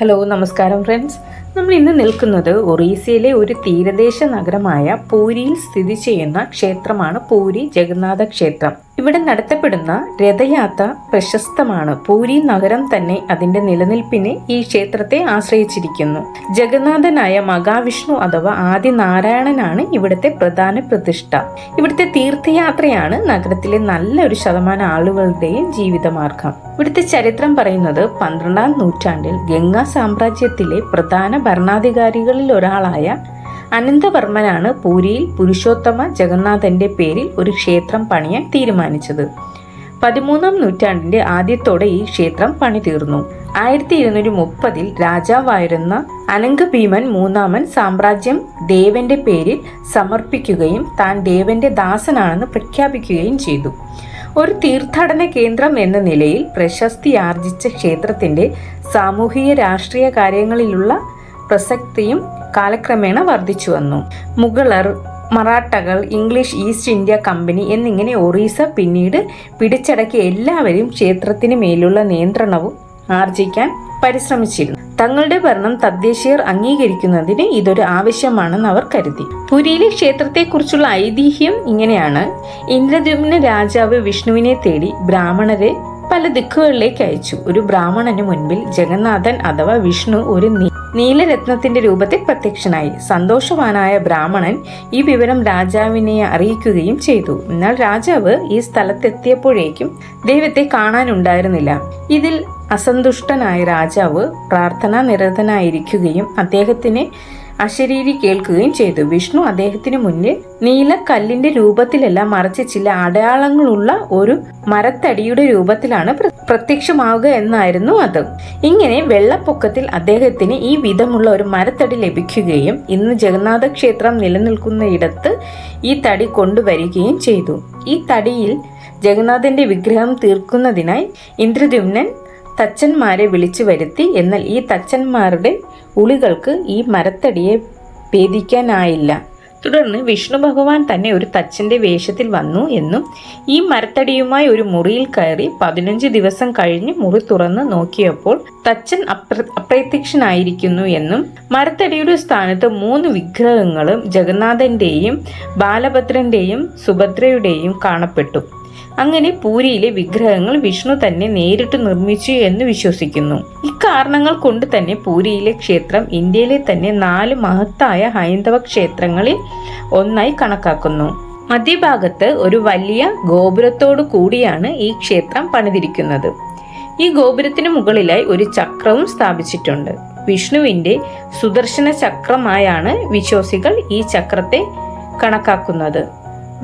Hello, നമസ്കാരം friends. നമ്മൾ ഇന്ന് നിൽക്കുന്നത് ഒറീസയിലെ ഒരു തീരദേശ നഗരമായ പൂരിയിൽ സ്ഥിതി ചെയ്യുന്ന ക്ഷേത്രമാണ് പൂരി ജഗന്നാഥ ക്ഷേത്രം. ഇവിടെ നടത്തപ്പെടുന്ന രഥയാത്ര പ്രശസ്തമാണ്. പൂരി നഗരം തന്നെ അതിന്റെ നിലനിൽപ്പിനെ ഈ ക്ഷേത്രത്തെ ആശ്രയിച്ചിരിക്കുന്നു. ജഗന്നാഥനായ മഹാവിഷ്ണു അഥവാ ആദിനാരായണനാണ് ഇവിടുത്തെ പ്രധാന പ്രതിഷ്ഠ. ഇവിടുത്തെ തീർത്ഥയാത്രയാണ് നഗരത്തിലെ നല്ലൊരു ശതമാനം ആളുകളുടെയും ജീവിതമാർഗം. ഇവിടുത്തെ ചരിത്രം പറയുന്നത് 12ാം നൂറ്റാണ്ടിൽ ഗംഗാ സാമ്രാജ്യത്തിലെ പ്രധാന ഭരണാധികാരികളിൽ ഒരാളായ അനന്തവർമ്മനാണ് പൂരിയിൽ പുരുഷോത്തമ ജഗന്നാഥന്റെ പേരിൽ ഒരു ക്ഷേത്രം പണിയാൻ തീരുമാനിച്ചത്. 13ാം നൂറ്റാണ്ടിന്റെ ആദ്യത്തോടെ ഈ ക്ഷേത്രം പണി തീർന്നു. 1230 രാജാവായിരുന്ന അനംഗഭീമൻ മൂന്നാമൻ സാമ്രാജ്യം ദേവന്റെ പേരിൽ സമർപ്പിക്കുകയും താൻ ദേവന്റെ ദാസനാണെന്ന് പ്രഖ്യാപിക്കുകയും ചെയ്തു. ഒരു തീർത്ഥാടന കേന്ദ്രം എന്ന നിലയിൽ പ്രശസ്തി ആർജിച്ച ക്ഷേത്രത്തിന്റെ സാമൂഹിക രാഷ്ട്രീയ കാര്യങ്ങളിലുള്ള പ്രസക്തിയും കാലക്രമേണ വർദ്ധിച്ചു വന്നു. മുഗളർ, മറാഠകൾ, ഇംഗ്ലീഷ് ഈസ്റ്റ് ഇന്ത്യ കമ്പനി എന്നിങ്ങനെ ഒറീസ പിന്നീട് പിടിച്ചടക്കിയ എല്ലാവരും ക്ഷേത്രത്തിന് മേലുള്ള നിയന്ത്രണവും ആർജിക്കാൻ പരിശ്രമിച്ചിരുന്നു. തങ്ങളുടെ ഭരണം തദ്ദേശീയർ അംഗീകരിക്കുന്നതിന് ഇതൊരു ആവശ്യമാണെന്ന് അവർ കരുതി. പുരിയിലെ ക്ഷേത്രത്തെക്കുറിച്ചുള്ള ഐതിഹ്യം ഇങ്ങനെയാണ്. ഇന്ദ്രദ്യുമ്ന രാജാവ് വിഷ്ണുവിനെ തേടി ബ്രാഹ്മണരെ പല ദിക്കുകളിലേക്ക് അയച്ചു. ഒരു ബ്രാഹ്മണന് മുൻപിൽ ജഗന്നാഥൻ അഥവാ വിഷ്ണു ഒരു നീലരത്നത്തിന്റെ രൂപത്തിൽ പ്രത്യക്ഷനായി. സന്തോഷവാനായ ബ്രാഹ്മണൻ ഈ വിവരം രാജാവിനെ അറിയിക്കുകയും ചെയ്തു. എന്നാൽ രാജാവ് ഈ സ്ഥലത്തെത്തിയപ്പോഴേക്കും ദൈവത്തെ കാണാനുണ്ടായിരുന്നില്ല. ഇതിൽ അസന്തുഷ്ടനായ രാജാവ് പ്രാർത്ഥനാ നിരതനായിരിക്കുകയും അദ്ദേഹത്തിന് അശരീരി കേൾക്കുകയും ചെയ്തു. വിഷ്ണു അദ്ദേഹത്തിന് മുന്നിൽ നീലക്കല്ലിന്റെ രൂപത്തിലല്ല, മറിച്ച് ചില അടയാളങ്ങളുള്ള ഒരു മരത്തടിയുടെ രൂപത്തിലാണ് പ്രത്യക്ഷമാവുക എന്നായിരുന്നു അത്. ഇങ്ങനെ വെള്ളപ്പൊക്കത്തിൽ അദ്ദേഹത്തിന് ഈ വിധമുള്ള ഒരു മരത്തടി ലഭിക്കുകയും ഇന്ന് ജഗന്നാഥ ക്ഷേത്രം നിലനിൽക്കുന്നയിടത്ത് ഈ തടി കൊണ്ടുവരികയും ചെയ്തു. ഈ തടിയിൽ ജഗന്നാഥന്റെ വിഗ്രഹം തീർക്കുന്നതിനായി ഇന്ദ്രദ്യുമ്നൻ തച്ചന്മാരെ വിളിച്ചു വരുത്തി. എന്നാൽ ഈ തച്ചന്മാരുടെ ഉളികൾക്ക് ഈ മരത്തടിയെ ഭേദിക്കാനായില്ല. തുടർന്ന് വിഷ്ണു ഭഗവാൻ തന്നെ ഒരു തച്ചന്റെ വേഷത്തിൽ വന്നു എന്നും ഈ മരത്തടിയുമായി ഒരു മുറിയിൽ കയറി 15 ദിവസം കഴിഞ്ഞ് മുറി തുറന്ന് നോക്കിയപ്പോൾ തച്ചൻ അപ്രത്യക്ഷനായിരിക്കുന്നു എന്നും മരത്തടിയുടെ സ്ഥാനത്ത് 3 വിഗ്രഹങ്ങളും ജഗന്നാഥന്റെയും ബാലഭദ്രന്റെയും സുഭദ്രയുടെയും കാണപ്പെട്ടു. അങ്ങനെ പൂരിയിലെ വിഗ്രഹങ്ങൾ വിഷ്ണു തന്നെ നേരിട്ട് നിർമ്മിച്ചു എന്ന് വിശ്വസിക്കുന്നു. ഇക്കാരണങ്ങൾ കൊണ്ട് തന്നെ പൂരിയിലെ ക്ഷേത്രം ഇന്ത്യയിലെ തന്നെ 4 മഹത്തായ ഹൈന്ദവ ക്ഷേത്രങ്ങളിൽ ഒന്നായി കണക്കാക്കുന്നു. മധ്യഭാഗത്ത് ഒരു വലിയ ഗോപുരത്തോടു കൂടിയാണ് ഈ ക്ഷേത്രം പണിതിരിക്കുന്നത്. ഈ ഗോപുരത്തിന് മുകളിലായി ഒരു ചക്രവും സ്ഥാപിച്ചിട്ടുണ്ട്. വിഷ്ണുവിന്റെ സുദർശന ചക്രമായാണ് വിശ്വാസികൾ ഈ ചക്രത്തെ കണക്കാക്കുന്നത്.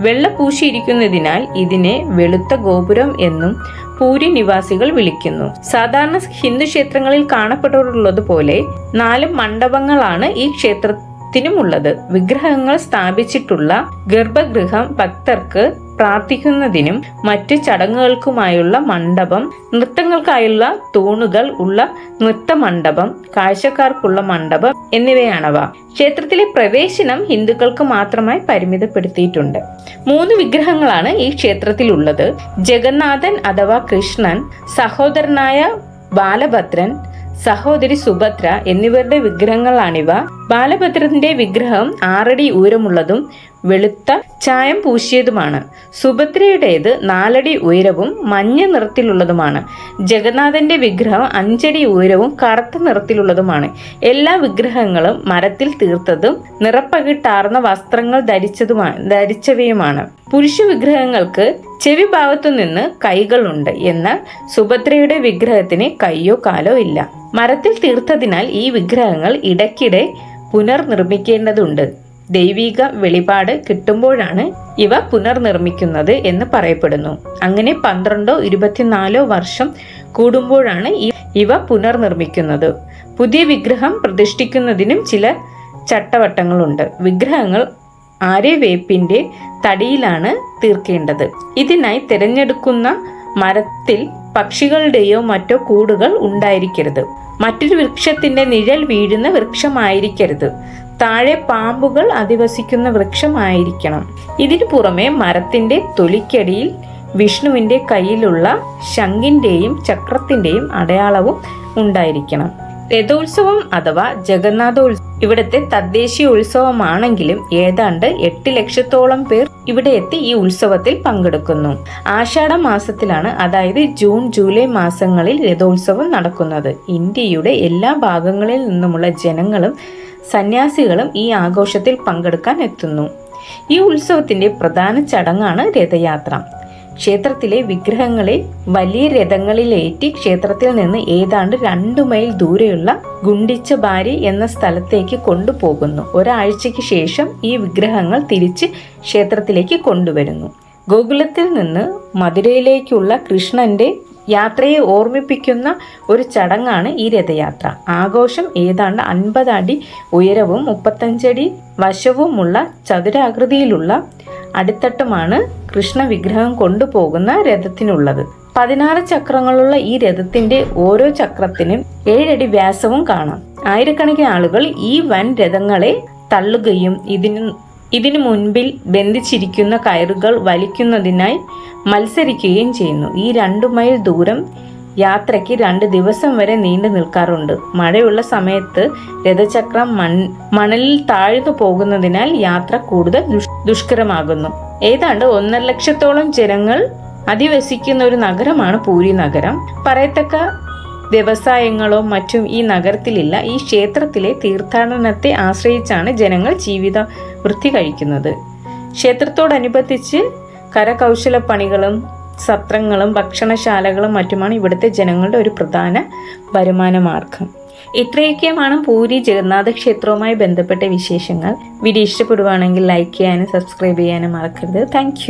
വെള്ള പൂശിയിരിക്കുന്നതിനാൽ ഇതിനെ വെളുത്ത ഗോപുരം എന്നും പൂരി നിവാസികൾ വിളിക്കുന്നു. സാധാരണ ഹിന്ദു ക്ഷേത്രങ്ങളിൽ കാണപ്പെട്ടുള്ളതുപോലെ 4 മണ്ഡപങ്ങളാണ് ഈ ക്ഷേത്രത്തിനുമുള്ളത്. വിഗ്രഹങ്ങൾ സ്ഥാപിച്ചിട്ടുള്ള ഗർഭഗൃഹം, ഭക്തർക്ക് പ്രാർത്ഥിക്കുന്നതിനും മറ്റു ചടങ്ങുകൾക്കുമായുള്ള മണ്ഡപം, നൃത്തങ്ങൾക്കായുള്ള തൂണുകൾ ഉള്ള നൃത്തമണ്ഡപം, കാഴ്ചക്കാർക്കുള്ള മണ്ഡപം എന്നിവയാണവ. ക്ഷേത്രത്തിലെ പ്രവേശനം ഹിന്ദുക്കൾക്ക് മാത്രമായി പരിമിതപ്പെടുത്തിയിട്ടുണ്ട്. 3 വിഗ്രഹങ്ങളാണ് ഈ ക്ഷേത്രത്തിലുള്ളത്. ജഗന്നാഥൻ അഥവാ കൃഷ്ണൻ, സഹോദരനായ ബാലഭദ്രൻ, സഹോദരി സുഭദ്ര എന്നിവരുടെ വിഗ്രഹങ്ങളാണിവ. ബാലഭദ്രന്റെ വിഗ്രഹം 6 അടി ഉയരമുള്ളതും വെളുത്ത ചായം പൂശിയതുമാണ്. സുഭദ്രയുടേത് 4 അടി ഉയരവും മഞ്ഞ നിറത്തിലുള്ളതുമാണ്. ജഗന്നാഥന്റെ വിഗ്രഹം 5 അടി ഉയരവും കറുത്ത നിറത്തിലുള്ളതുമാണ്. എല്ലാ വിഗ്രഹങ്ങളും മരത്തിൽ തീർത്തതും നിറപ്പകിട്ടാർന്ന വസ്ത്രങ്ങൾ ധരിച്ചവയുമാണ്. പുരുഷ വിഗ്രഹങ്ങൾക്ക് ചെവി ഭാഗത്തു നിന്ന് കൈകളുണ്ട്. എന്നാൽ സുഭദ്രയുടെ വിഗ്രഹത്തിന് കൈയോ കാലോ ഇല്ല. മരത്തിൽ തീർത്തതിനാൽ ഈ വിഗ്രഹങ്ങൾ ഇടയ്ക്കിടെ പുനർനിർമ്മിക്കേണ്ടതുണ്ട്. ദൈവിക വെളിപാട് കിട്ടുമ്പോഴാണ് ഇവ പുനർനിർമ്മിക്കുന്നത് എന്ന് പറയപ്പെടുന്നു. അങ്ങനെ 12ഓ 24ഓ വർഷം കൂടുമ്പോഴാണ് ഇവ പുനർനിർമ്മിക്കുന്നത്. പുതിയ വിഗ്രഹം പ്രതിഷ്ഠിക്കുന്നതിനും ചില ചട്ടവട്ടങ്ങളുണ്ട്. വിഗ്രഹങ്ങൾ ആര്യവേപ്പിന്റെ തടിയിലാണ് തീർക്കേണ്ടത്. ഇതിനായി തിരഞ്ഞെടുക്കുന്ന മരത്തിൽ പക്ഷികളുടെയോ മറ്റോ കൂടുകൾ ഉണ്ടായിരിക്കരുത്. മറ്റൊരു വൃക്ഷത്തിന്റെ നിഴൽ വീഴുന്ന വൃക്ഷമായിരിക്കരുത്. താഴെ പാമ്പുകൾ അധിവസിക്കുന്ന വൃക്ഷമായിരിക്കണം. ഇതിനു പുറമെ മരത്തിന്റെ തൊലിക്കടിയിൽ വിഷ്ണുവിന്റെ കയ്യിലുള്ള ശംഖിന്റെയും ചക്രത്തിന്റെയും അടയാളവും ഉണ്ടായിരിക്കണം. രഥോത്സവം അഥവാ ജഗന്നാഥോത്സവം ഇവിടുത്തെ തദ്ദേശീയ ഉത്സവമാണെങ്കിലും ഏതാണ്ട് 8 ലക്ഷത്തോളം പേർ ഇവിടെ എത്തി ഈ ഉത്സവത്തിൽ പങ്കെടുക്കുന്നു. ആഷാഢ മാസത്തിലാണ്, അതായത് ജൂൺ ജൂലൈ മാസങ്ങളിൽ രഥോത്സവം നടക്കുന്നത്. ഇന്ത്യയുടെ എല്ലാ ഭാഗങ്ങളിൽ നിന്നുമുള്ള ജനങ്ങളും സന്യാസികളും ഈ ആഘോഷത്തിൽ പങ്കെടുക്കാൻ എത്തുന്നു. ഈ ഉത്സവത്തിന്റെ പ്രധാന ചടങ്ങാണ് രഥയാത്ര. ക്ഷേത്രത്തിലെ വിഗ്രഹങ്ങളെ വലിയ രഥങ്ങളിലേറ്റി ക്ഷേത്രത്തിൽ നിന്ന് ഏതാണ്ട് 2 മൈൽ ദൂരെയുള്ള ഗുണ്ടിച്ചബാരി എന്ന സ്ഥലത്തേക്ക് കൊണ്ടുപോകുന്നു. ഒരാഴ്ചയ്ക്ക് ശേഷം ഈ വിഗ്രഹങ്ങൾ തിരിച്ച് ക്ഷേത്രത്തിലേക്ക് കൊണ്ടുവരുന്നു. ഗോകുലത്തിൽ നിന്ന് മധുരയിലേക്കുള്ള കൃഷ്ണന്റെ യാത്രയെ ഓർമ്മിപ്പിക്കുന്ന ഒരു ചടങ്ങാണ് ഈ രഥയാത്ര. ആഘോഷം ഏതാണ്ട് 50 അടി ഉയരവും 35 അടി വശവുമുള്ള ചതുരാകൃതിയിലുള്ള അടിത്തട്ടുമാണ് കൃഷ്ണ വിഗ്രഹം കൊണ്ടുപോകുന്ന രഥത്തിനുള്ളത്. 16 ചക്രങ്ങളുള്ള ഈ രഥത്തിന്റെ ഓരോ ചക്രത്തിനും 7 അടി വ്യാസവും കാണാം. ആയിരക്കണക്കിന് ആളുകൾ ഈ വൻ രഥങ്ങളെ തള്ളുകയും ഇതിനു മുൻപിൽ ബന്ധിച്ചിരിക്കുന്ന കയറുകൾ വലിക്കുന്നതിനായി മത്സരിക്കുകയും ചെയ്യുന്നു. ഈ 2 മൈൽ ദൂരം യാത്രയ്ക്ക് 2 ദിവസം വരെ നീണ്ടു നിൽക്കാറുണ്ട്. മഴയുള്ള സമയത്ത് രഥചക്രം മണലിൽ താഴ്ന്നു പോകുന്നതിനാൽ യാത്ര കൂടുതൽ ദുഷ്കരമാകുന്നു. ഏതാണ്ട് 1.5 ലക്ഷത്തോളം ജനങ്ങൾ അധിവസിക്കുന്ന ഒരു നഗരമാണ് പൂരി നഗരം. പറയത്തക്ക വ്യവസായങ്ങളോ മറ്റും ഈ നഗരത്തിലില്ല. ഈ ക്ഷേത്രത്തിലെ തീർത്ഥാടനത്തെ ആശ്രയിച്ചാണ് ജനങ്ങൾ ജീവിത വൃത്തി കഴിക്കുന്നത്. ക്ഷേത്രത്തോടനുബന്ധിച്ച് കരകൗശല പണികളും സത്രങ്ങളും ഭക്ഷണശാലകളും മറ്റുമാണ് ഇവിടുത്തെ ജനങ്ങളുടെ ഒരു പ്രധാന വരുമാന മാർഗം. ഇത്രയൊക്കെയാണ് പൂരി ജഗന്നാഥ ക്ഷേത്രവുമായി ബന്ധപ്പെട്ട വിശേഷങ്ങൾ. വീഡിയോ ഇഷ്ടപ്പെടുവാണെങ്കിൽ ലൈക്ക് ചെയ്യാനും സബ്സ്ക്രൈബ് ചെയ്യാനും മറക്കരുത്. താങ്ക്